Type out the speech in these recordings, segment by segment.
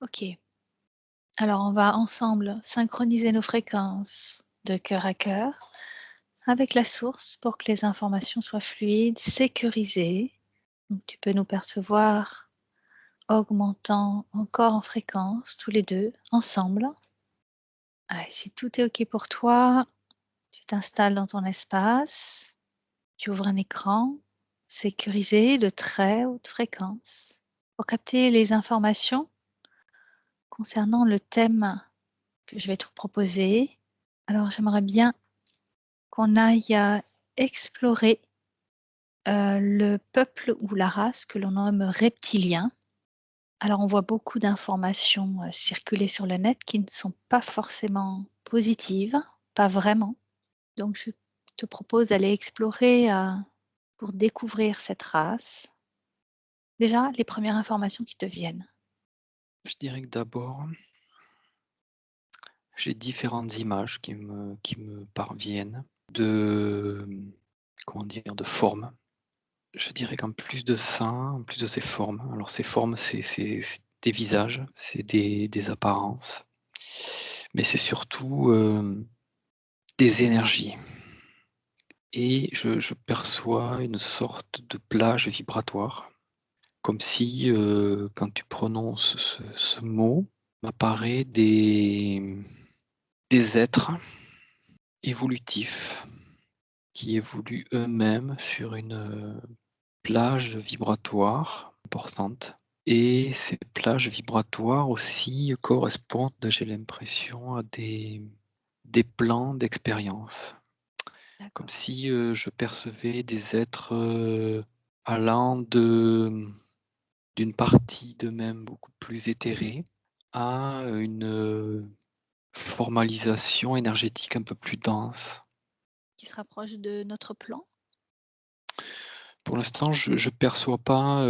OK. Alors on va ensemble synchroniser nos fréquences de cœur à cœur avec la source pour que les informations soient fluides, sécurisées. Donc tu peux nous percevoir augmentant encore en fréquence tous les 2 ensemble. Allez, si tout est OK pour toi, tu t'installes dans ton espace, tu ouvres un écran sécurisé de très haute fréquence pour capter les informations concernant le thème que je vais te proposer. Alors j'aimerais bien qu'on aille, explorer, le peuple ou la race que l'on nomme reptilien. Alors on voit beaucoup d'informations, circuler sur le net qui ne sont pas forcément positives, pas vraiment. Donc je te propose d'aller explorer, pour découvrir cette race. Déjà, les premières informations qui te viennent. Je dirais que d'abord, j'ai différentes images qui me parviennent de, comment dire? De formes. Je dirais qu'en plus de ça, en plus de ces formes, alors ces formes, c'est des visages, c'est des apparences, mais c'est surtout, des énergies et je perçois une sorte de plage vibratoire, comme si, quand tu prononces ce mot, m'apparaît des êtres évolutifs qui évoluent eux-mêmes sur une, plage vibratoire importante et ces plages vibratoires aussi correspondent, j'ai l'impression, à des plans d'expérience. Comme D'accord. si, je percevais des êtres, allant d'une partie d'eux-mêmes beaucoup plus éthérée à une, formalisation énergétique un peu plus dense. Qui se rapproche de notre plan? Pour l'instant, je perçois pas,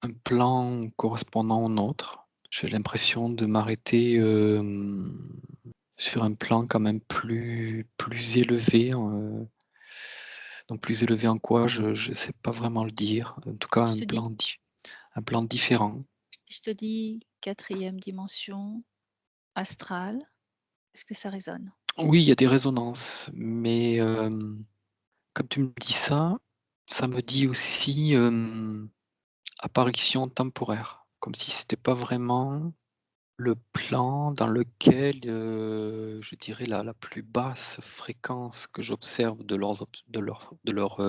un plan correspondant au nôtre. J'ai l'impression de m'arrêter, sur un plan quand même plus élevé, donc plus élevé en quoi? Je sais pas vraiment le dire. En tout cas, Je te dis un plan différent. si je te dis 4e dimension, astrale, est-ce que ça résonne? Oui, il y a des résonances, mais, quand tu me dis ça, ça me dit aussi, apparition temporaire. Comme si c'était pas vraiment le plan dans lequel, je dirais la plus basse fréquence que j'observe de leur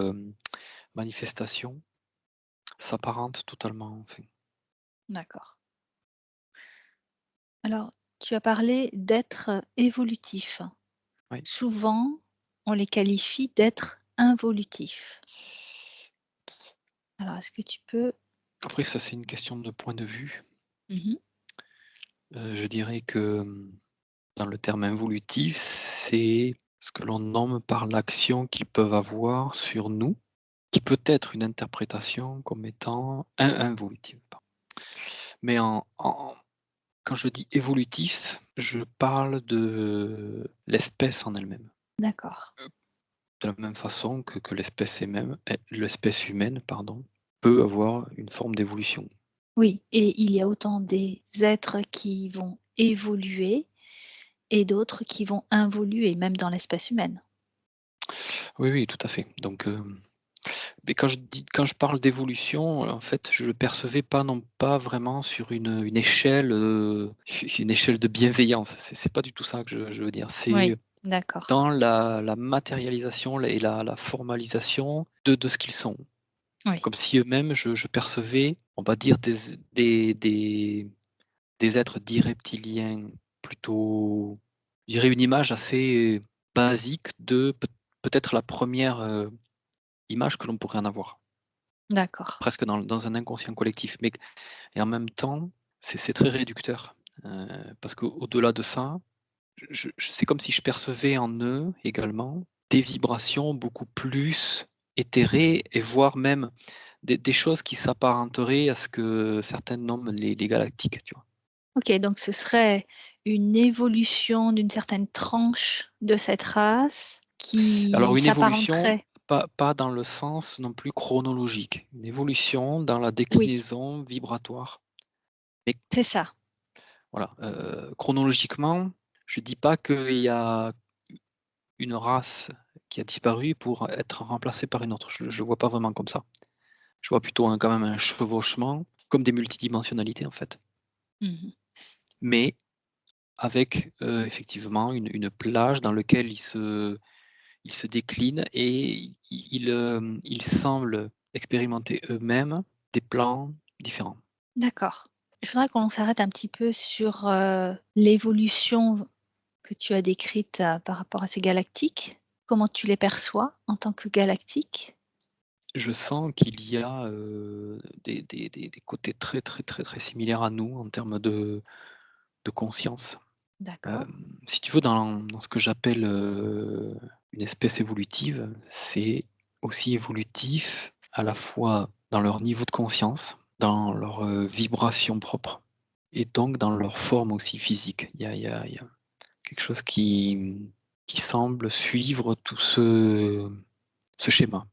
manifestation s'apparente totalement, en fait. D'accord. Alors, tu as parlé d'êtres évolutifs. Oui. Souvent, on les qualifie d'êtres involutifs. Alors, est-ce que tu peux Après ça, c'est une question de point de vue. mmh Je dirais que, dans le terme involutif, c'est ce que l'on nomme par l'action qu'ils peuvent avoir sur nous, qui peut être une interprétation comme étant involutive, pardon. Mais quand je dis évolutif, je parle de l'espèce en elle-même. d'accord. De la même façon que l'espèce humaine, pardon, peut avoir une forme d'évolution. Oui, et il y a autant des êtres qui vont évoluer et d'autres qui vont involuer, même dans l'espèce humaine. Oui, oui, tout à fait. Donc, mais quand je parle d'évolution, en fait, je le percevais pas non pas vraiment sur une échelle, une échelle de bienveillance. C'est pas du tout ça que je veux dire. C'est Oui, d'accord. dans la matérialisation et la formalisation de ce qu'ils sont. Oui, Comme si eux-mêmes, je percevais, on va dire des êtres dits reptiliens plutôt, je dirais une image assez basique de peut-être la première image que l'on pourrait en avoir. d'accord. Presque dans un inconscient collectif, mais et en même temps, c'est très réducteur, parce qu'au-delà de ça, c'est comme si je percevais en eux également des vibrations beaucoup plus éthérées et voire même des choses qui s'apparenteraient à ce que certains nomment les galactiques, tu vois? OK, donc ce serait une évolution d'une certaine tranche de cette race qui Alors une évolution, s'apparenterait pas dans le sens non plus chronologique, une évolution dans la oui, déclinaison vibratoire. Mais C'est ça. voilà, chronologiquement, je dis pas qu'il y a une race qui a disparu pour être remplacée par une autre. Je vois pas vraiment comme ça. Je vois plutôt quand même un chevauchement, comme des multidimensionnalités en fait. Mmh. Mais avec effectivement une plage dans laquelle ils se déclinent et ils semblent expérimenter eux-mêmes des plans différents. D'accord. Je voudrais qu'on s'arrête un petit peu sur, l'évolution que tu as décrite, par rapport à ces galactiques. Comment tu les perçois en tant que galactiques? Je sens qu'il y a des côtés très, très, très, très similaires à nous en termes de conscience. D'accord, Si tu veux, dans ce que j'appelle une espèce évolutive, c'est aussi évolutif à la fois dans leur niveau de conscience, dans leur vibration propre et donc dans leur forme aussi physique. Il y a quelque chose qui semble suivre tout ce schéma.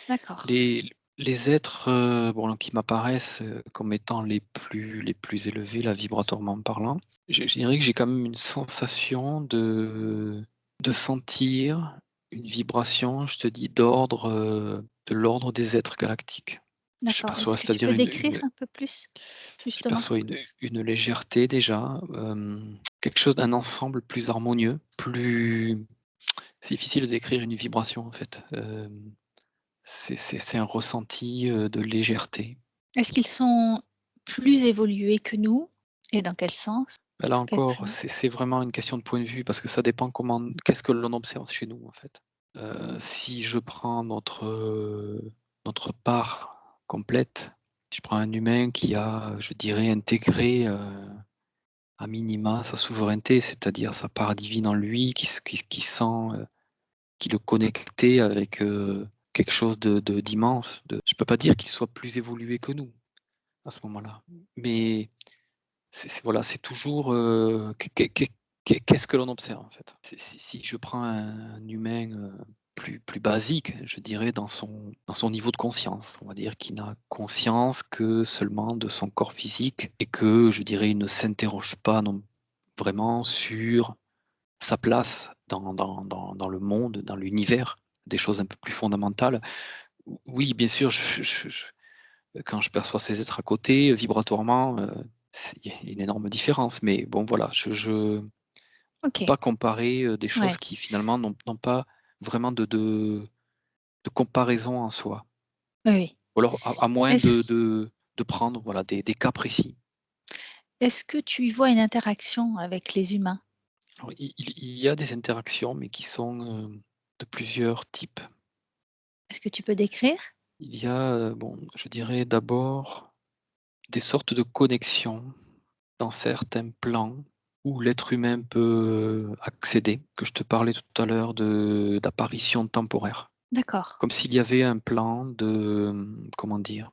d'accord. Les êtres bon, qui m'apparaissent comme étant les plus élevés, là, vibratoirement parlant, je dirais que j'ai quand même une sensation de sentir une vibration, je te dis, de l'ordre des êtres galactiques. Je D'accord. perçois, Est-ce que tu c'est-à-dire peux décrire un peu plus, je justement? perçois une légèreté déjà, quelque chose d'un ensemble plus harmonieux, plus c'est difficile de décrire une vibration en fait, c'est un ressenti, de légèreté. Est-ce qu'ils sont plus évolués que nous et dans quel sens? Bah, là Sur quel encore, plan? c'est vraiment une question de point de vue parce que ça dépend qu'est-ce que l'on observe chez nous en fait. Si je prends notre part complète, si je prends un humain qui a, je dirais, intégré, à minima sa souveraineté, c'est-à-dire sa part divine en lui, qui sent, qu'il est connecté avec, quelque chose d'immense, je peux pas dire qu'il soit plus évolué que nous, à ce moment-là. Mais voilà, c'est toujours, qu'est-ce que l'on observe, en fait? Si je prends un humain, plus basique, je dirais dans son niveau de conscience, on va dire qu'il n'a conscience que seulement de son corps physique et que, je dirais, il ne s'interroge pas non vraiment sur sa place dans le monde, dans l'univers, des choses un peu plus fondamentales. Oui, bien sûr, quand je perçois ces êtres à côté, vibratoirement, il y a une énorme différence. Mais bon, voilà, je ne peux OK. pas comparer des choses Ouais. qui finalement n'ont pas vraiment de comparaison en soi. Oui, oui. Ou alors, à moins Est-ce de prendre voilà, des cas précis. est-ce que tu y vois une interaction avec les humains? Alors, il y a des interactions, mais qui sont de plusieurs types. Est-ce que tu peux décrire? Il y a, bon, je dirais d'abord des sortes de connexions dans certains plans où l'être humain peut accéder, que je te parlais tout à l'heure d'apparition temporaire. D'accord, Comme s'il y avait un plan de, comment dire?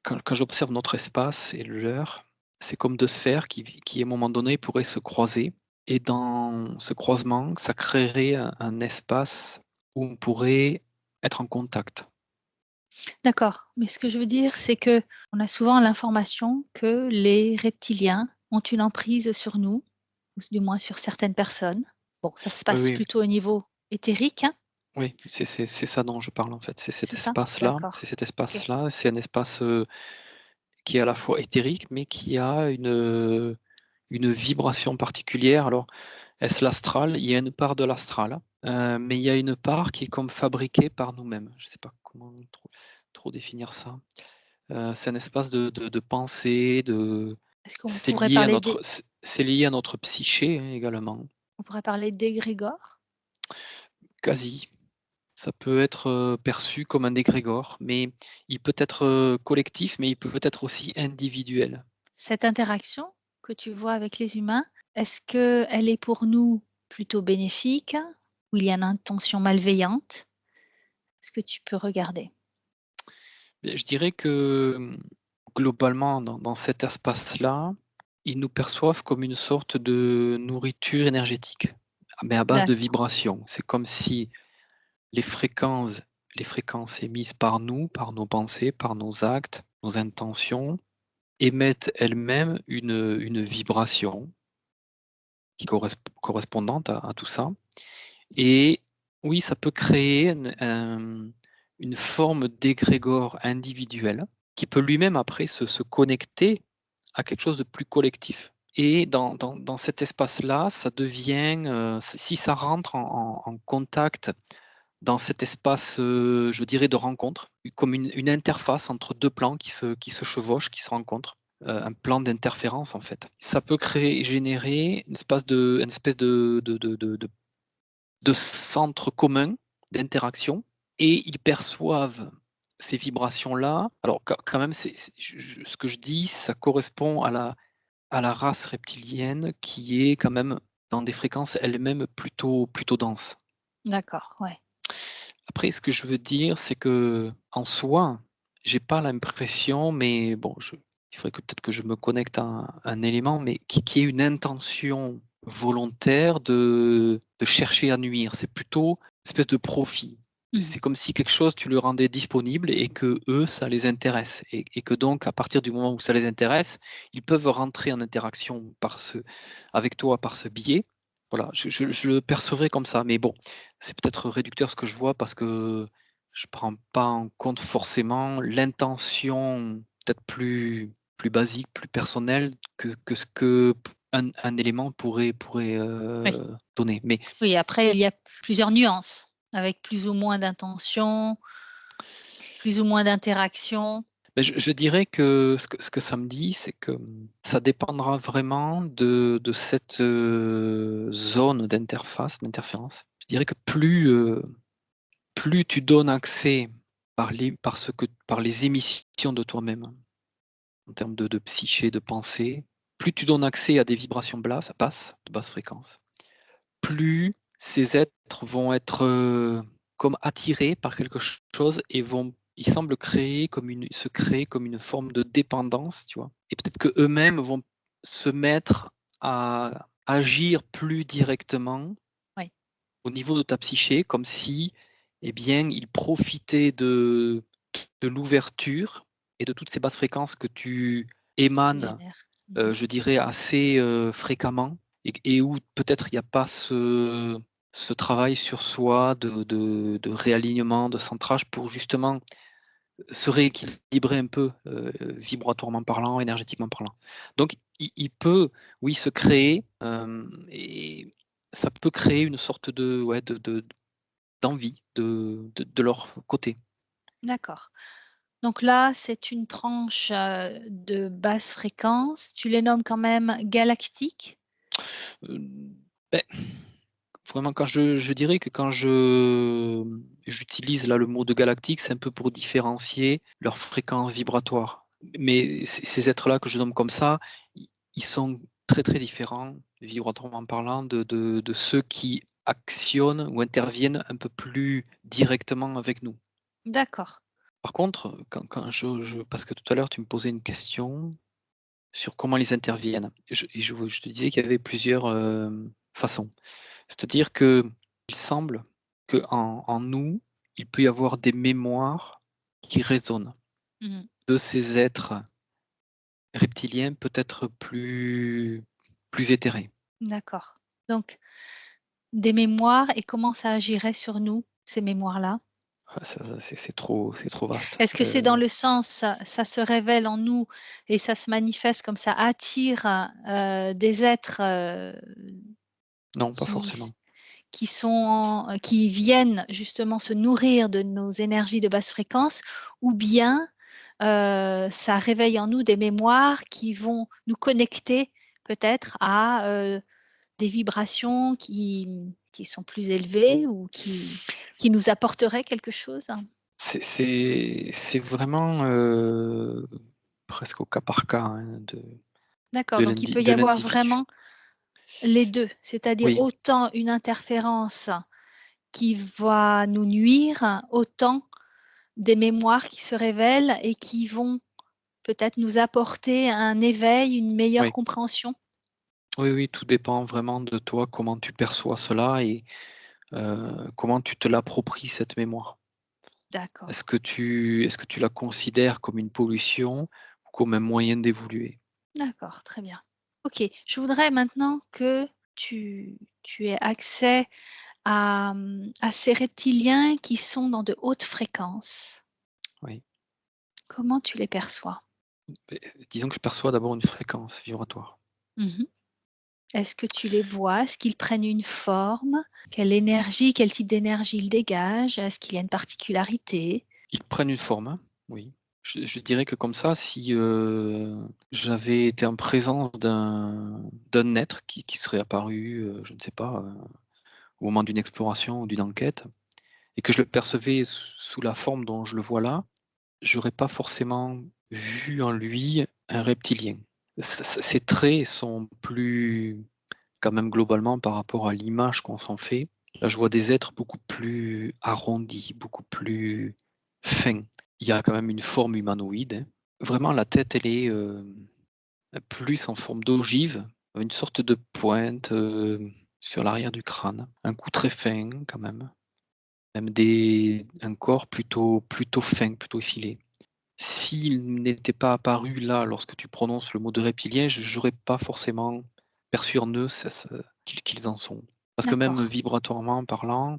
Quand j'observe notre espace et le leur, c'est comme 2 sphères qui à un moment donné pourraient se croiser et dans ce croisement, ça créerait un espace où on pourrait être en contact. d'accord. Mais ce que je veux dire, C'est c'est que on a souvent l'information que les reptiliens ont une emprise sur nous, ou du moins sur certaines personnes. Bon, ça se oui, passe oui. plutôt au niveau éthérique, hein, Oui, c'est ça dont je parle en fait. C'est cet c'est ça? espace-là, c'est D'accord, cet OK. espace-là, c'est un espace, qui est à la fois éthérique, mais qui a une vibration particulière. Alors, est-ce l'astral? Il y a une part de l'astral, mais il y a une part qui est comme fabriquée par nous-mêmes. Je ne sais pas comment trop définir ça. C'est un espace de pensée, Est-ce qu'on pourrait parler d'é c'est lié à notre psyché, hein, également, on pourrait parler d'égrégore? quasi. Ça peut être, perçu comme un égrégore, mais il peut être, collectif, mais il peut être aussi individuel. Cette interaction que tu vois avec les humains, est-ce qu'elle est pour nous plutôt bénéfique ou il y a une intention malveillante? Est-ce que tu peux regarder? Beh, je dirais que, globalement, dans cet espace-là, ils nous perçoivent comme une sorte de nourriture énergétique, mais à base de D'accord, vibrations. C'est comme si les fréquences les fréquences émises par nous, par nos pensées, par nos actes, nos intentions, émettent elles-mêmes une vibration qui correspondante à tout ça. Et oui, ça peut créer une forme d'égrégore individuel qui peut lui-même après se connecter à quelque chose de plus collectif. Et dans cet espace-là, ça devient, si ça rentre en contact dans cet espace, je dirais, de rencontre, comme une interface entre deux plans qui se chevauchent, qui se rencontrent, un plan d'interférence en fait. Ça peut générer une espèce de centre commun d'interactions, et ils perçoivent ces vibrations-là. Alors quand même, ce que je dis, ça correspond à la race reptilienne qui est quand même dans des fréquences elles-mêmes plutôt denses. D'accord, ouais. Après, ce que je veux dire, c'est que en soi, j'ai pas l'impression, mais bon, il faudrait que peut-être que je me connecte à un élément, mais qui ait une intention volontaire de chercher à nuire. C'est plutôt une espèce de profit. Mmh. C'est comme si quelque chose, tu le rendais disponible et que eux, ça les intéresse. Et que donc, à partir du moment où ça les intéresse, ils peuvent rentrer en interaction avec toi par ce biais. Voilà, je le percevrais comme ça. Mais bon, c'est peut-être réducteur ce que je vois parce que je prends pas en compte forcément l'intention peut-être plus basique, plus personnelle que ce qu'un élément pourrait, Oui. donner. Mais Oui, après il y a plusieurs nuances, avec plus ou moins d'intention, plus ou moins d'interaction. je dirais que ce que ça me dit, c'est que, ça dépendra vraiment de cette, zone d'interférence. Je dirais que plus tu donnes accès par les émissions de toi-même, en termes de psyché, de pensée, plus tu donnes accès à des vibrations basses, de basse fréquence, plus ces êtres vont être, comme attirés par quelque chose et ils semblent se créer comme une forme de dépendance, tu vois? Et peut-être qu'eux-mêmes vont se mettre à agir plus directement Oui, au niveau de ta psyché, comme si, eh bien, ils profitaient de l'ouverture et de toutes ces basses fréquences que tu qui émanes, génère. Mmh. je dirais assez, fréquemment, et où peut-être il n'y a pas ce travail sur soi de réalignement, de centrage pour justement se rééquilibrer un peu, vibratoirement parlant, énergétiquement parlant. Donc il peut, oui, se créer, et ça peut créer une sorte de, ouais, d'envie de leur côté. D'accord. Donc là, c'est une tranche, de basse fréquence. Tu les nommes quand même galactiques? Hem, beh, vraiment je dirais que quand j'utilise là le mot de galactique, c'est un peu pour différencier leur fréquence vibratoire. Mais ces êtres-là que je nomme comme ça, ils sont très, très différents, vibratoirement parlant, de ceux qui actionnent ou interviennent un peu plus directement avec nous. D'accord. Par contre, quand parce que tout à l'heure tu me posais une question sur comment ils interviennent. Je te disais qu'il y avait plusieurs, façons. C'est-à-dire qu'il semble qu'en nous, il peut y avoir des mémoires qui résonnent Mmh. de ces êtres reptiliens peut-être plus éthérés. D'accord. Donc des mémoires et comment ça agirait sur nous, ces mémoires-là? Ah ça c'est trop vaste. Est-ce que c'est dans le sens, ça se révèle en nous et ça se manifeste comme ça attire, des êtres, Non, pas qui forcément. qui viennent justement se nourrir de nos énergies de basse fréquence ou bien, ça réveille en nous des mémoires qui vont nous connecter peut-être à, des vibrations qui sont plus élevées ou qui nous apporteraient quelque chose? C'est vraiment, presque au cas par cas, hein, D'accord, donc il peut y de avoir l'individu. vraiment les 2, c'est-à-dire Oui, autant une interférence qui va nous nuire, autant des mémoires qui se révèlent et qui vont peut-être nous apporter un éveil, une meilleure oui. compréhension? Oui, oui, tout dépend vraiment de toi, comment tu perçois cela et comment tu te l'appropries cette mémoire. D'accord. Est-ce que tu la considères comme une pollution comme un moyen d'évoluer. D'accord, très bien. OK, je voudrais maintenant que tu aies accès à ces reptiliens qui sont dans de hautes fréquences. Oui. Comment tu les perçois? Beh, disons que je perçois d'abord une fréquence vibratoire. Mmh. Est-ce que tu les vois? Est-ce qu'ils prennent une forme? Quel type d'énergie ils dégagent? Est-ce qu'il y a une particularité? Ils prennent une forme, hein, oui. Je dirais que comme ça, si, j'avais été en présence d'un être qui serait apparu, je ne sais pas, au moment d'une exploration ou d'une enquête et que je le percevais sous la forme dont je le vois là, j'aurais pas forcément vu en lui un reptilien. Ses traits sont plus quand même globalement par rapport à l'image qu'on s'en fait. Là, je vois des êtres beaucoup plus arrondis, beaucoup plus fins. Il y a quand même une forme humanoïde, hein. Vraiment la tête, elle est, plus en forme d'ogive, une sorte de pointe, sur l'arrière du crâne. Un cou très fin quand même. Même un corps plutôt fin, plutôt effilé. S'il n'était pas apparu là, lorsque tu prononces le mot de reptilien, j'aurais pas forcément perçu en eux qu'ils en sont. Parce que même D'accord, vibratoirement parlant,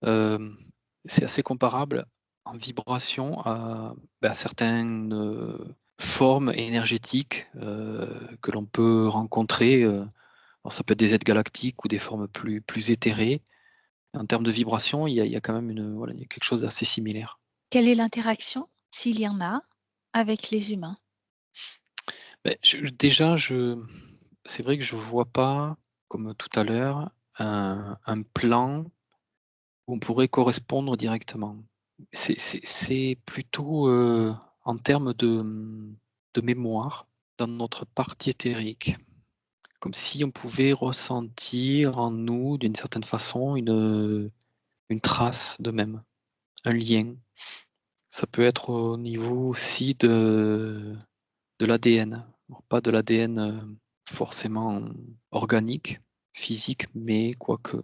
hem, c'est assez comparable en vibration à certaines, formes énergétiques, que l'on peut rencontrer, alors ça peut être des êtres galactiques ou des formes plus éthérées. En termes de vibration, il y a quand même voilà, il y a quelque chose d'assez similaire. quelle est l'interaction, s'il y en a, avec les humains? Beh, c'est vrai que je vois pas, comme tout à l'heure, un plan où on pourrait correspondre directement. C'est plutôt, en termes de mémoire dans notre partie éthérique. Comme si on pouvait ressentir en nous, d'une certaine façon, une trace de même, un lien. Ça peut être au niveau aussi de l'ADN. Bon, pas de l'ADN, forcément organique, physique, mais quoique.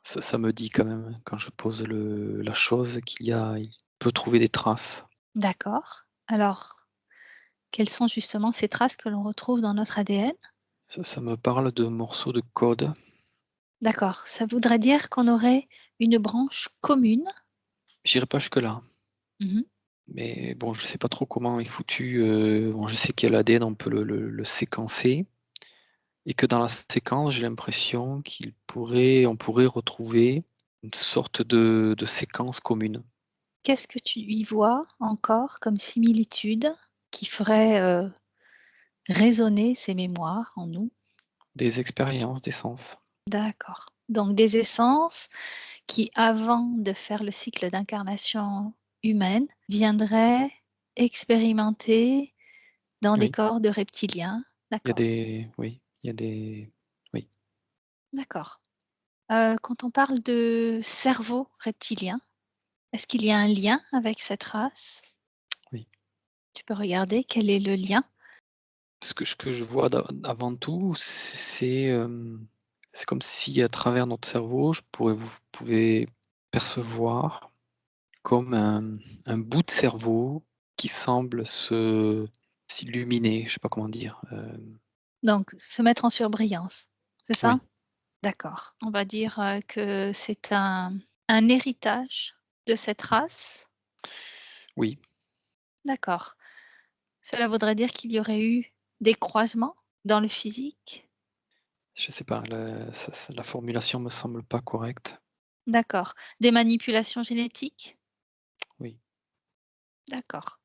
Ça me dit quand même, quand je pose la chose, il peut trouver des traces. D'accord. Alors, quelles sont justement ces traces que l'on retrouve dans notre ADN? Ça me parle de morceaux de code. D'accord, ça voudrait dire qu'on aurait une branche commune? J'irai pas jusque-là, Mmh. mais bon, je sais pas trop comment est foutu, bon, je sais qu'il y a l'ADN, on peut le séquencer et que dans la séquence, j'ai l'impression on pourrait retrouver une sorte de séquence commune. Qu'est-ce que tu y vois encore comme similitude qui ferait, résonner ces mémoires en nous? Des expériences, des sens. D'accord. Donc des essences qui, avant de faire le cycle d'incarnation humaine, viendraient expérimenter dans des Oui, corps de reptiliens? il y a D'accord, des oui, il y a des oui, d'accord. Quand on parle de cerveau reptilien, est-ce qu'il y a un lien avec cette race? oui. Tu peux regarder quel est le lien? Ce que je vois avant tout, c'est comme si à travers notre cerveau, je pourrais vous pouvais percevoir comme un bout de cerveau qui semble s'illuminer, je sais pas comment dire, Donc se mettre en surbrillance, c'est ça? oui, D'accord. On va dire, que c'est un héritage de cette race? oui, D'accord. Cela voudrait dire qu'il y aurait eu des croisements dans le physique? je sais pas, la formulation me semble pas correcte. D'accord. Des manipulations génétiques? Oui, D'accord.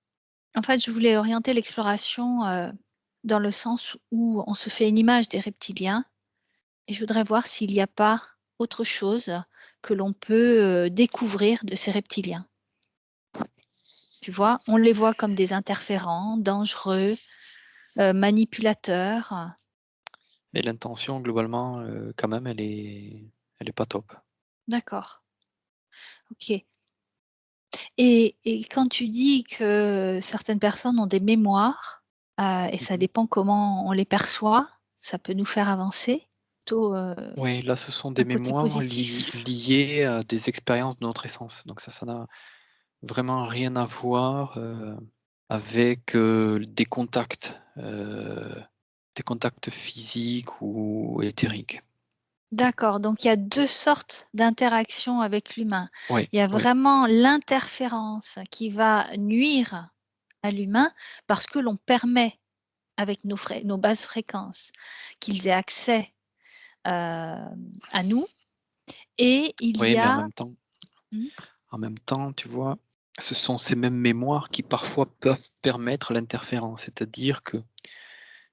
En fait, je voulais orienter l'exploration, dans le sens où on se fait une image des reptiliens et je voudrais voir s'il n'y a pas autre chose que l'on peut, découvrir de ces reptiliens. Tu vois? On les voit comme des interférents, dangereux, manipulateurs. mais l'intention globalement, quand même, elle est pas top. D'accord, OK. Et quand tu dis que certaines personnes ont des mémoires, et ça Mmh. dépend comment on les perçoit, ça peut nous faire avancer, plutôt, Oui, là, ce sont des un côté mémoires positif. liées à des expériences de notre essence. Donc ça n'a vraiment rien à voir, avec des contacts physiques ou éthériques. D'accord, donc il y a 2 sortes d'interactions avec l'humain. Oui, Il y a oui, vraiment l'interférence qui va nuire à l'humain parce que l'on permet avec nos basses fréquences qu'ils aient accès, à nous et il oui, y mais a mmh, en même temps, tu vois, ce sont ces mêmes mémoires qui parfois peuvent permettre l'interférence. C'est-à-dire que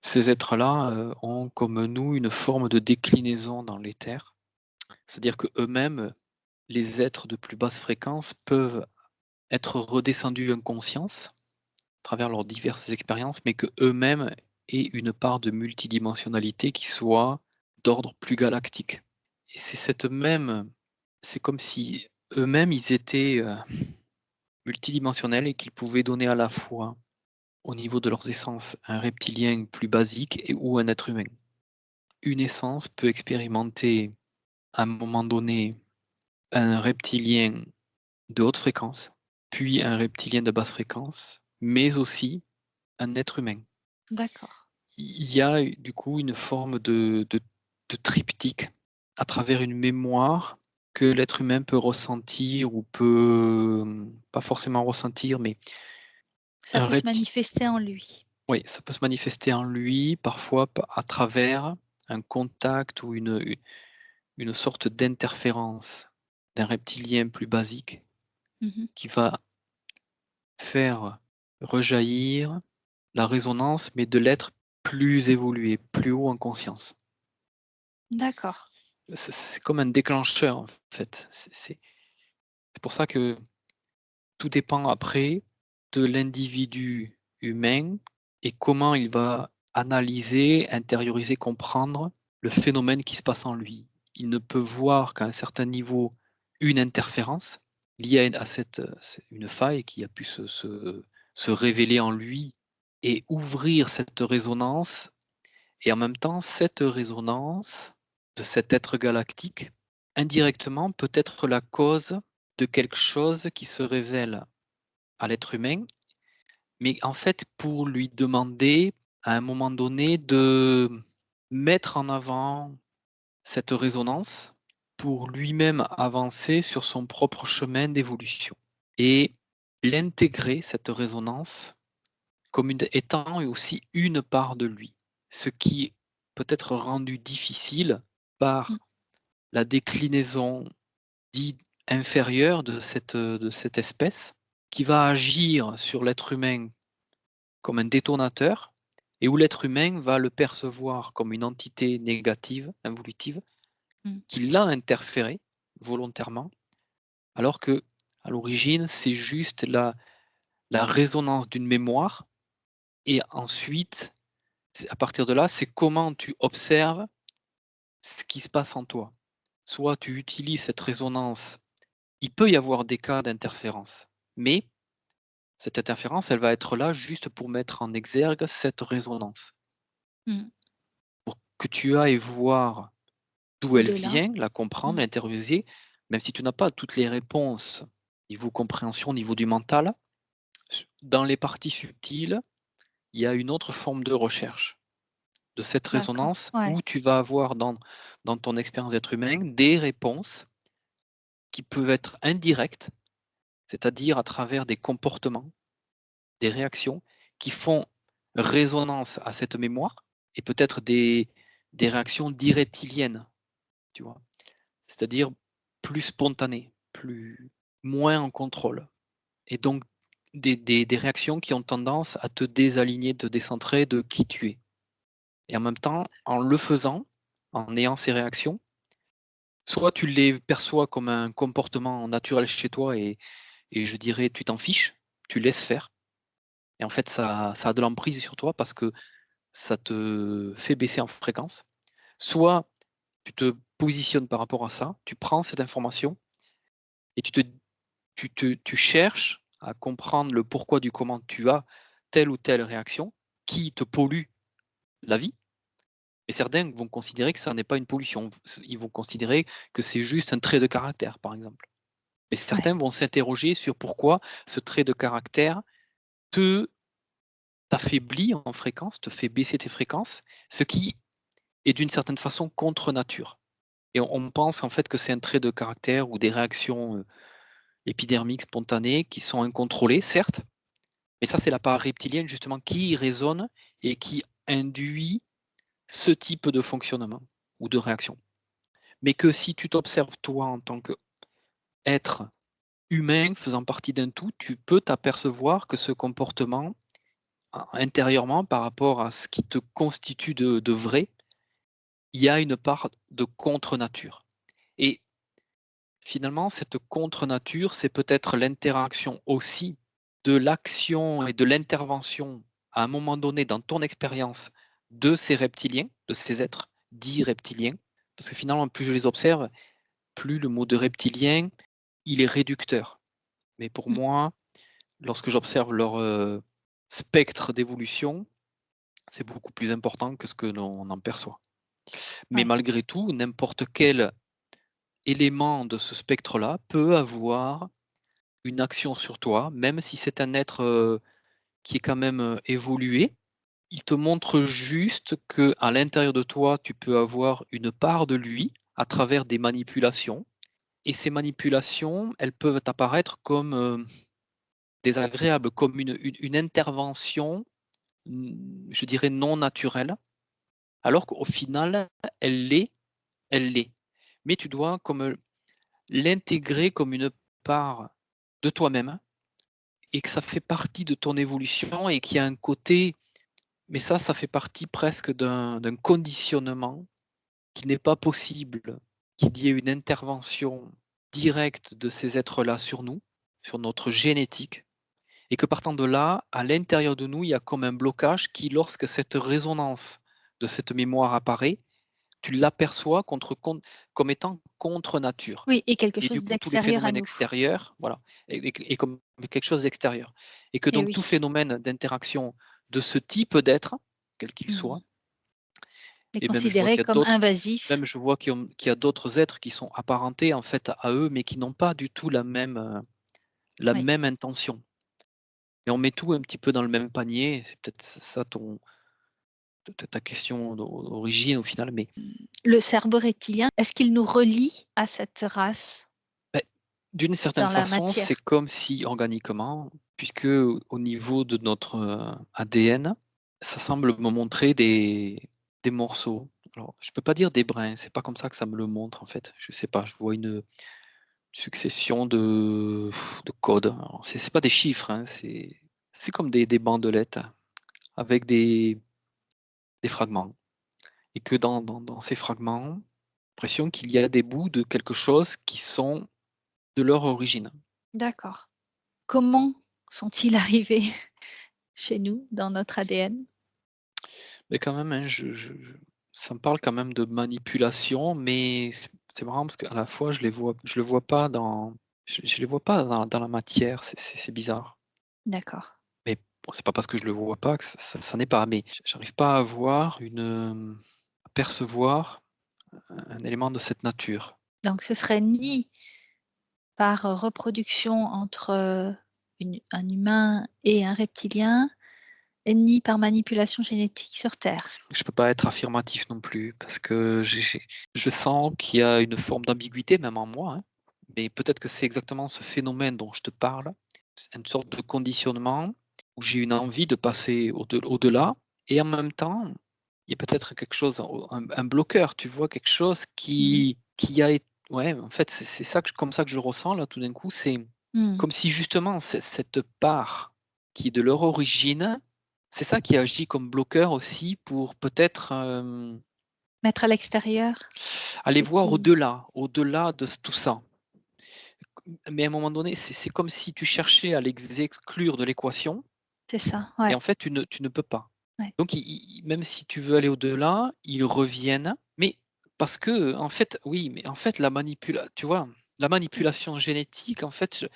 ces êtres-là, ont comme nous une forme de déclinaison dans l'éther. C'est-à-dire qu'eux-mêmes, les êtres de plus basse fréquence peuvent être redescendus en conscience à travers leurs diverses expériences, mais qu'eux-mêmes aient une part de multidimensionnalité qui soit d'ordre plus galactique. Et c'est comme si eux-mêmes, ils étaient, multidimensionnels et qu'ils pouvaient donner à la fois, au niveau de leurs essences, un reptilien plus basique ou un être humain. Une essence peut expérimenter, à un moment donné, un reptilien de haute fréquence, puis un reptilien de basse fréquence, mais aussi un être humain. d'accord. Il y a du coup une forme de triptyque à travers une mémoire que l'être humain peut ressentir ou peut pas forcément ressentir, mais Ça un peut se repti manifester en lui. oui, ça peut se manifester en lui, parfois à travers un contact ou une sorte d'interférence d'un reptilien plus basique Mmh. qui va faire rejaillir la résonance, mais de l'être plus évolué, plus haut en conscience. D'accord. C'est comme un déclencheur, en fait. C'est pour ça que tout dépend après de l'individu humain et comment il va analyser, intérioriser, comprendre le phénomène qui se passe en lui. Il ne peut voir qu'à un certain niveau une interférence liée à une faille qui a pu se révéler en lui et ouvrir cette résonance. Et en même temps, cette résonance de cet être galactique, indirectement, peut être la cause de quelque chose qui se révèle à l'être humain, mais en fait, pour lui demander, à un moment donné, de mettre en avant cette résonance pour lui-même avancer sur son propre chemin d'évolution. Et l'intégrer, cette résonance, comme étant aussi une part de lui, ce qui peut être rendu difficile Mmh. par la déclinaison dite inférieure de cette espèce, qui va agir sur l'être humain comme un détonateur, et où l'être humain va le percevoir comme une entité négative, involutive, Mmh. qui l'a interféré volontairement, alors que à l'origine, c'est juste la résonance d'une mémoire, et ensuite, à partir de là, c'est comment tu observes ce qui se passe en toi. Soit tu utilises cette résonance, il peut y avoir des cas d'interférence, mais cette interférence, elle va être là juste pour mettre en exergue cette résonance, Mmh. pour que tu ailles voir d'où elle Au-delà. vient, la comprendre, Mmh. l'intérioriser, même si tu n'as pas toutes les réponses niveau compréhension, niveau du mental, dans les parties subtiles, il y a une autre forme de recherche de cette D'accord. résonance Ouais. où tu vas avoir dans ton expérience d'être humain des réponses qui peuvent être indirectes, c'est-à-dire à travers des comportements, des réactions qui font résonance à cette mémoire et peut-être des réactions direptiliennes, tu vois, c'est-à-dire plus spontanées, moins en contrôle. Et donc des réactions qui ont tendance à te désaligner, te décentrer de qui tu es. Et en même temps, en le faisant, en ayant ces réactions, soit tu les perçois comme un comportement naturel chez toi et je dirais tu t'en fiches, tu laisses faire. Et en fait, ça a de l'emprise sur toi parce que ça te fait baisser en fréquence. Soit tu te positionnes par rapport à ça, tu prends cette information et tu cherches à comprendre le pourquoi du comment tu as telle ou telle réaction qui te pollue la vie. Et certains vont considérer que ça n'est pas une pollution. Ils vont considérer que c'est juste un trait de caractère, par exemple. Mais Ouais. certains vont s'interroger sur pourquoi ce trait de caractère te t'affaiblit en fréquence, te fait baisser tes fréquences, ce qui est d'une certaine façon contre nature. Et on pense en fait que c'est un trait de caractère ou des réactions épidermiques spontanées qui sont incontrôlées, certes, mais ça c'est la part reptilienne justement qui résonne et qui induit ce type de fonctionnement ou de réaction. Mais que si tu t'observes toi en tant qu'être humain faisant partie d'un tout, tu peux t'apercevoir que ce comportement intérieurement par rapport à ce qui te constitue de vrai, il y a une part de contre-nature. Et finalement, cette contre-nature, c'est peut-être l'interaction aussi de l'action et de l'intervention à un moment donné dans ton expérience de ces reptiliens, de ces êtres dits reptiliens. Parce que finalement, plus je les observe, plus le mot de reptilien, il est réducteur. Mais pour Mmh. moi, lorsque j'observe leur spectre d'évolution, c'est beaucoup plus important que ce que l'on en perçoit. Mais Ouais. malgré tout, n'importe quel élément de ce spectre-là peut avoir une action sur toi, même si c'est un être qui est quand même évolué. Il te montre juste que à l'intérieur de toi, tu peux avoir une part de lui à travers des manipulations. Et ces manipulations, elles peuvent apparaître comme désagréables, comme une intervention, je dirais, non naturelle, alors qu'au final, elle l'est, elle l'est. Mais tu dois comme l'intégrer comme une part de toi-même et que ça fait partie de ton évolution et qu'il y a un côté, mais ça fait partie presque d'un conditionnement qui n'est pas possible qu'il y ait une intervention directe de ces êtres-là sur nous, sur notre génétique, et que partant de là, à l'intérieur de nous, il y a comme un blocage qui, lorsque cette résonance de cette mémoire apparaît, tu l'aperçois comme étant contre nature. Oui, et quelque Et du chose coup, tous les d'extérieur à phénomènes nous. extérieurs, voilà, et comme quelque chose d'extérieur. Et que Et donc tout oui. phénomène d'interaction de ce type d'être, quel qu'il soit, Mmh. Est et même je vois considéré qu'il y a comme d'autres, invasif. même je vois qu'il y a d'autres êtres qui sont apparentés en fait à eux, mais qui n'ont pas du tout la Oui. même intention. Et on met tout un petit peu dans le même panier. C'est peut-être ça ta question d'origine au final, mais Le cerveau reptilien, est-ce qu'il nous relie à cette race beh, d'une certaine dans la façon, c'est matière? comme si organiquement, puisque au niveau de notre ADN, ça semble me montrer des morceaux. Alors, je peux pas dire des brins, c'est pas comme ça que ça me le montre en fait. Je sais pas, je vois une succession de codes. Alors, c'est pas des chiffres, hein, c'est comme des bandelettes avec des fragments. Et que dans ces fragments, l'impression qu'il y a des bouts de quelque chose qui sont de leur origine. D'accord. Comment sont-ils arrivés chez nous, dans notre ADN? Mais quand même, hein, ça me parle quand même de manipulation, mais c'est marrant parce qu'à la fois je le vois pas je les vois pas dans la matière, c'est bizarre. D'accord. Mais bon, c'est pas parce que je le vois pas que ça n'est pas, mais j'arrive pas à voir à percevoir un élément de cette nature. Donc ce serait ni par, reproduction entre, un humain et un reptilien, et ni par manipulation génétique sur Terre? Je peux pas être affirmatif non plus parce que je sens qu'il y a une forme d'ambiguïté même en moi, hein, mais peut-être que c'est exactement ce phénomène dont je te parle. C'est une sorte de conditionnement où j'ai une envie de passer au-delà et en même temps, il y a peut-être quelque chose, un bloqueur, tu vois? Quelque chose Mmh. qui a été, ouais, en fait, c'est ça que comme ça que je le ressens là tout d'un coup, c'est Mmh. comme si justement cette part qui est de leur origine, c'est ça qui agit comme bloqueur aussi pour peut-être, Mettre à l'extérieur aller ce voir qui au-delà de tout ça. Mais à un moment donné, c'est comme si tu cherchais à les exclure de l'équation c'est ça, et ouais, en fait tu ne peux pas. ouais. Donc même si tu veux aller au-delà, ils reviennent, mais parce que en fait oui, mais en fait tu vois? La manipulation génétique en fait,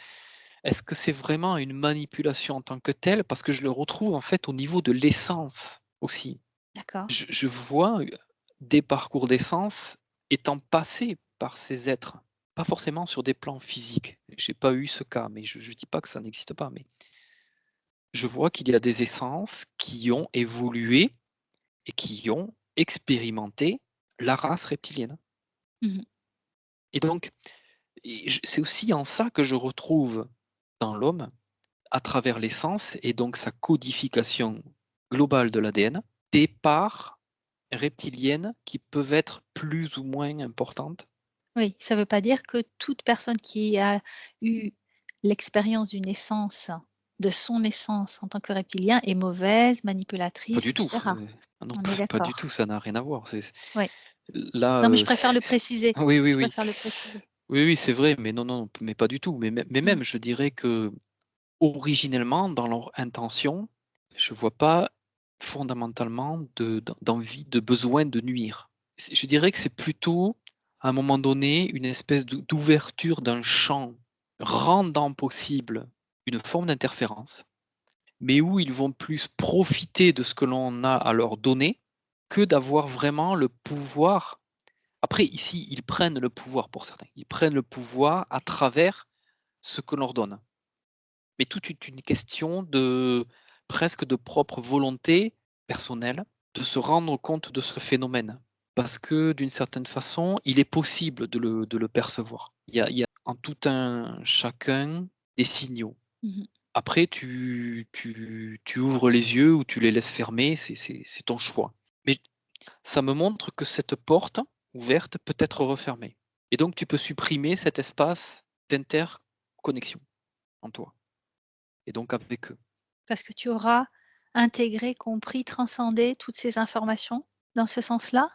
est-ce que c'est vraiment une manipulation en tant que telle? Parce que je le retrouve en fait au niveau de l'essence aussi. D'accord. Je vois, des parcours d'essence étant passés par ces êtres, pas forcément sur des plans physiques. J'ai pas eu ce cas, mais je dis pas que ça n'existe pas, mais je vois qu'il y a des essences qui ont évolué et qui ont expérimenté la race reptilienne. Mmh. Et donc, c'est aussi en ça que je retrouve dans l'homme, à travers l'essence et donc sa codification globale de l'ADN, des parts reptiliennes qui peuvent être plus ou moins importantes. Oui, ça ne veut pas dire que toute personne qui a eu l'expérience d'une essence, de son essence en tant que reptilien est mauvaise, Pas manipulatrice du et tout, cetera. ah non, On est pas du tout, d'accord. ça n'a rien à voir. Oui. Là, Non, mais je préfère le préciser. oui, oui, Je oui. préfère le préciser. Oui, oui, c'est vrai, mais non, non, mais pas du tout. Mais Mmh. même, je dirais que originellement, dans leur intention, je vois pas fondamentalement d'envie, de besoin de nuire. Je dirais que c'est plutôt, à un moment donné, une espèce d'ouverture d'un champ rendant possible une forme d'interférence, mais où ils vont plus profiter de ce que l'on a à leur donner que d'avoir vraiment le pouvoir. Après, ici, ils prennent le pouvoir pour certains. Ils prennent le pouvoir à travers ce que l'on leur donne. Mais tout est une question de presque de propre volonté personnelle de se rendre compte de ce phénomène. Parce que d'une certaine façon, il est possible de le percevoir. Il y a en tout un chacun des signaux. Mmh. Après, tu ouvres les yeux ou tu les laisses fermer, c'est ton choix. Mais ça me montre que cette porte ouverte peut être refermée. Et donc, tu peux supprimer cet espace d'interconnexion en toi. Et donc avec eux. Parce que tu auras intégré, compris, transcendé toutes ces informations dans ce sens-là?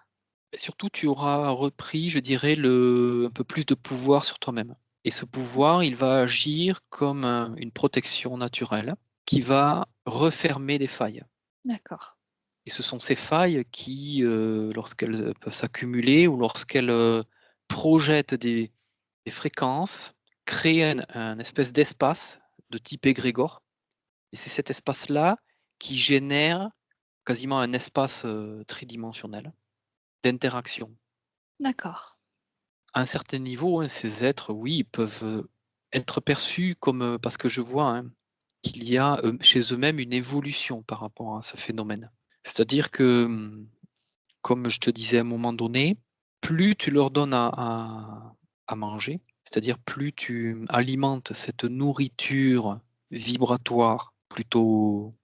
Et surtout, tu auras repris, je dirais, un peu plus de pouvoir sur toi-même. Et ce pouvoir, il va agir comme une protection naturelle qui va refermer des failles. D'accord. Et ce sont ces failles qui, lorsqu'elles peuvent s'accumuler ou lorsqu'elles projettent des fréquences, créent un espèce d'espace de type égrégore. Et c'est cet espace-là qui génère quasiment un espace tridimensionnel d'interaction. D'accord. À un certain niveau, hein, ces êtres, oui, ils peuvent être perçus comme, parce que je vois hein, qu'il y a chez eux-mêmes une évolution par rapport à ce phénomène. C'est-à-dire que, comme je te disais à un moment donné, plus tu leur donnes à manger, c'est-à-dire plus tu alimentes cette nourriture vibratoire plutôt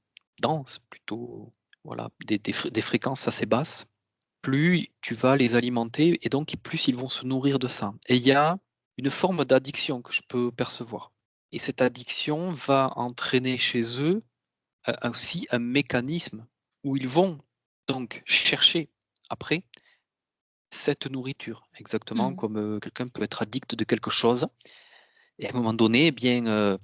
dense, plutôt voilà, des fréquences assez basses, plus tu vas les alimenter et donc plus ils vont se nourrir de ça. Et il y a une forme d'addiction que je peux percevoir. Et cette addiction va entraîner chez eux aussi un mécanisme où ils vont donc chercher après cette nourriture, exactement Mmh. comme quelqu'un peut être addict de quelque chose. Et à un moment donné, eh bien,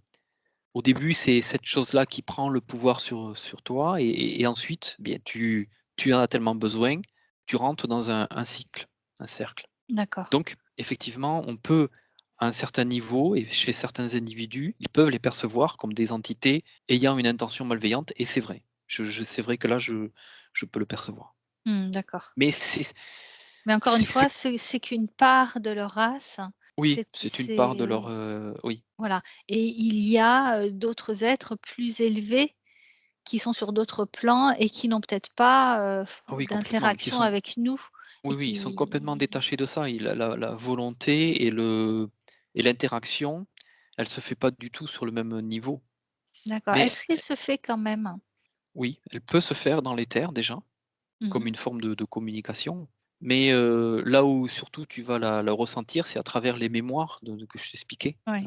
au début, c'est cette chose-là qui prend le pouvoir sur toi et ensuite, eh bien, tu en as tellement besoin, tu rentres dans un cycle, un cercle. D'accord. Donc effectivement, on peut, à un certain niveau et chez certains individus, ils peuvent les percevoir comme des entités ayant une intention malveillante et c'est vrai. C'est vrai que là, je peux le percevoir. Mmh, d'accord. Mais Mais encore une c'est fois, c'est qu'une part de leur race. oui, c'est une part de leur, C'est oui. voilà, et il y a, d'autres êtres plus élevés qui sont sur d'autres plans et qui n'ont peut-être pas, Ah oui, complètement, qui d'interaction sont avec nous et oui, oui, ils sont complètement qui détachés de ça. La volonté et l'interaction, elle se fait pas du tout sur le même niveau. d'accord. Mais Est-ce qu'il se fait quand même? oui, elle peut se faire dans l'éther déjà, comme Mmh. une forme de communication. Mais là où surtout tu vas la ressentir, c'est à travers les mémoires que je t'expliquais, Oui.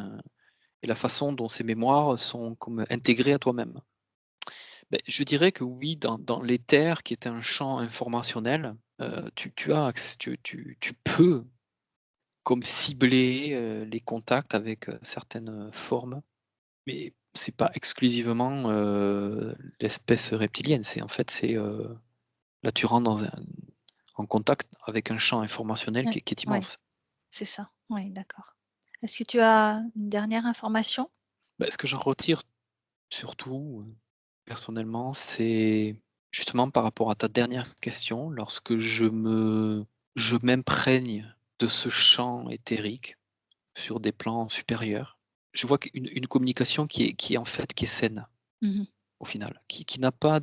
et la façon dont ces mémoires sont comme intégrées à toi-même. Beh, je dirais que oui, dans l'éther qui est un champ informationnel, tu as acc tu peux comme cibler, les contacts avec, certaines, formes, mais c'est pas exclusivement, l'espèce reptilienne. C'est en fait, là tu rentres en contact avec un champ informationnel Oui, qui est oui, immense. c'est ça. Oui, d'accord. Est-ce que tu as une dernière information? Bah, ce que j'en retire surtout, personnellement, c'est justement par rapport à ta dernière question, lorsque je m'imprègne de ce champ éthérique sur des plans supérieurs, je vois qu'une communication qui est en fait qui est saine. Mmh. au final, qui n'a pas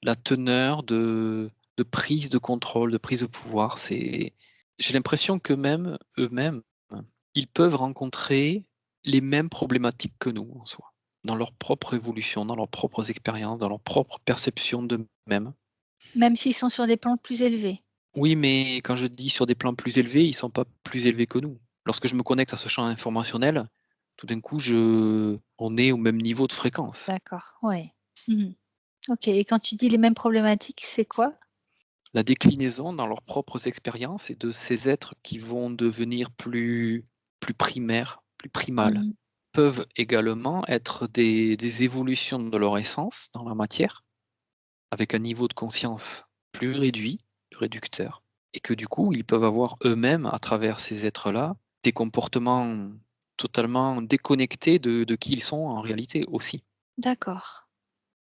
la teneur de prise de contrôle, de prise de pouvoir. J'ai l'impression qu'eux-mêmes, ils peuvent rencontrer les mêmes problématiques que nous en soi, dans leur propre évolution, dans leurs propres expériences, dans leur propre perception d'eux-mêmes. Même s'ils sont sur des plans plus élevés? Oui, mais quand je dis sur des plans plus élevés, ils ne sont pas plus élevés que nous. Lorsque je me connecte à ce champ informationnel, tout d'un coup, on est au même niveau de fréquence. D'accord, ouais. Mmh. OK, et quand tu dis les mêmes problématiques, c'est quoi? La déclinaison dans leurs propres expériences et de ces êtres qui vont devenir plus primaires, plus primals, Mmh. peuvent également être des évolutions de leur essence dans la matière, avec un niveau de conscience plus réduit, plus réducteur, et que du coup, ils peuvent avoir eux-mêmes, à travers ces êtres-là, des comportements totalement déconnectés de qui ils sont en réalité aussi. D'accord,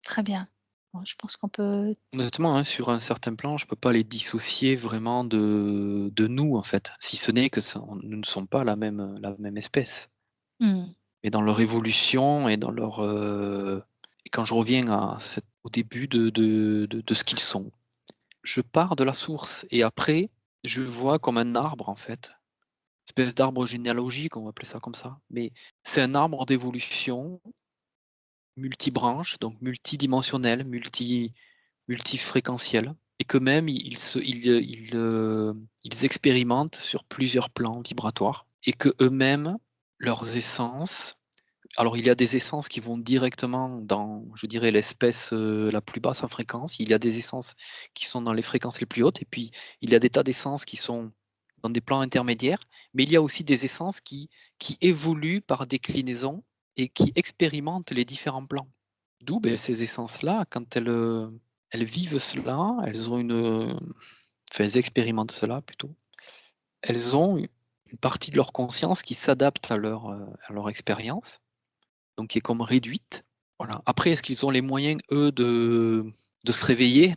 très bien. Bon, je pense qu'on peut. Honnêtement, hein, sur un certain plan, je peux pas les dissocier vraiment de nous, en fait, si ce n'est que nous ne sommes pas la même espèce. Mmh. Mais dans leur évolution et dans et quand je reviens au début de ce qu'ils sont, je pars de la source et après, je le vois comme un arbre, en fait. Espèce d'arbre généalogique, on va appeler ça comme ça. Mais c'est un arbre d'évolution multibranche, donc multidimensionnel, multifréquentiel, et que même ils expérimentent sur plusieurs plans vibratoires, et que eux-mêmes, leurs essences, alors il y a des essences qui vont directement dans, je dirais, l'espèce la plus basse en fréquence, il y a des essences qui sont dans les fréquences les plus hautes, et puis il y a des tas d'essences qui sont dans des plans intermédiaires, mais il y a aussi des essences qui évoluent par déclinaison et qui expérimentent les différents plans. D'où ben, ces essences-là, quand elles vivent cela, elles ont enfin, elles expérimentent cela plutôt, elles ont une partie de leur conscience qui s'adapte à leur expérience, donc qui est comme réduite. Voilà. Après, est-ce qu'ils ont les moyens, eux, de se réveiller,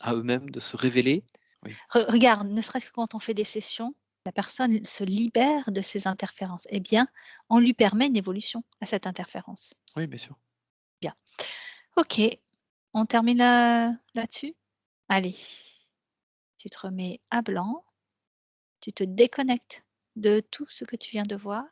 à eux-mêmes, de se révéler? Oui. Regarde, ne serait-ce que quand on fait des sessions, la personne se libère de ses interférences. Eh bien, on lui permet une évolution à cette interférence. Oui, bien sûr. Bien. OK, on termine, là-dessus? Allez, tu te remets à blanc, tu te déconnectes de tout ce que tu viens de voir.